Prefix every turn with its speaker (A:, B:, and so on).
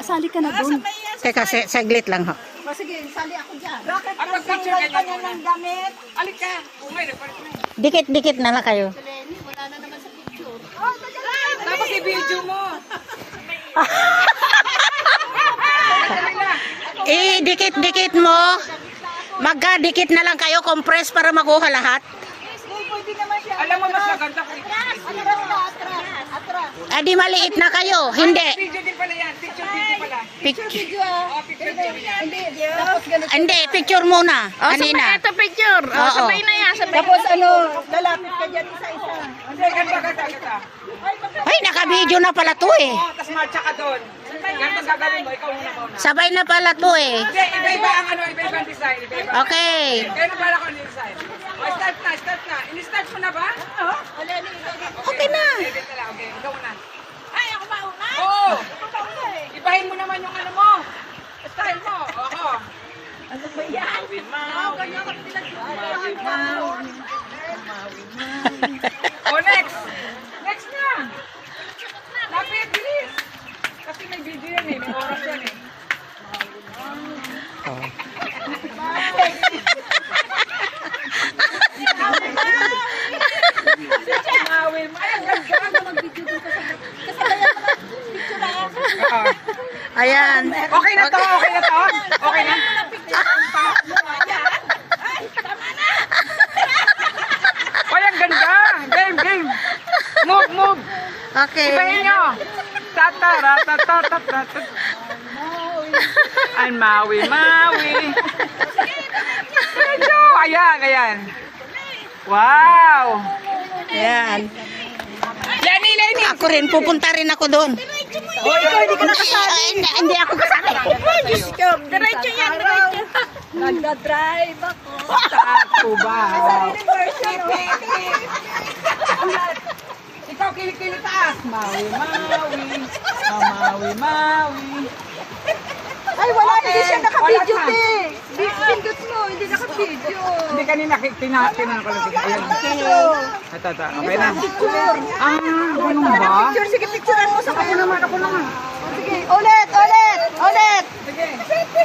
A: sali ka na doon.
B: Teka, saglit lang ho.
A: O sige, sali ako dyan.
C: Bakit nagsiwal ka niya ng damit?
D: Alik ka. Umay, nagpalit na.
B: Dikit-dikit na lang kayo.
A: Lenny, wala na naman sa picture.
D: Tapos i-video mo.
B: Dikit-dikit mo. Magka-dikit na lang kayo, compress para makuha lahat.
C: Pwede naman siya.
D: Alam mo, mas maganda kung
C: Atras.
B: Di maliit na kayo. Hindi.
D: video din pala yan. Picture video pala.
B: Picture.
D: Oh, picture video yan.
A: Tapos ganito.
B: Hindi, picture muna. Kanina.
A: Ito picture.
B: Oo.
A: Sabay na yan. Sabay.
C: Tapos lalapit ka dyan isa-isa.
D: Hindi, ganda.
B: Ay, naka-video na pala to eh.
D: Oo, tapos marcha ka doon. Ganito gagawin mo, ikaw muna mauna.
B: Sabay na pala to eh.
D: Hindi, iba-iba ang iba-iba ang design. Iba-iba.
B: Okay.
D: Kaya na pala ko ang design. O, start na. In-start mo na ba? Oo.
B: Okay na.
D: Edit na lang, okay. Ikaw muna. Ay, ako mauna? Oo. Ibahin mo naman yung ano mo. Style mo. Oo.
C: Ano ba yan?
D: O, next. Next na. Lapit, bilis. Kasi may video yan eh. May oras yan eh. Mawi. Ay, ang ganda.
B: Ayan.
D: Okay na to. Okay na. Ay, ang ganda. Game. Move.
B: Okay.
D: Ibahin nyo. Tataratatatatatat. Ay, mawi. Medyo. Ayan. Wow.
B: Ayan.
D: Lenny.
B: Ako rin, pupunta rin ako doon.
C: O, ikaw hindi ka nakasali.
B: Hindi ako kasali.
C: Diretso yan, diretso. Nagda-drive ako.
D: Tato ba?
C: Sariling version.
D: Ikaw, kilikili taas. Mawi.
C: Ay, wala. Hindi siya naka-video,
D: Wala na.
C: te. Pindot mo, hindi naka-video.
D: Hindi kanina, tinan ko lang. Ayan. Ito. Okay na. Ganun ba?
C: Picture, sige, picturean mo sa
D: Ako naman.
C: Sige, ulit.
D: Sige.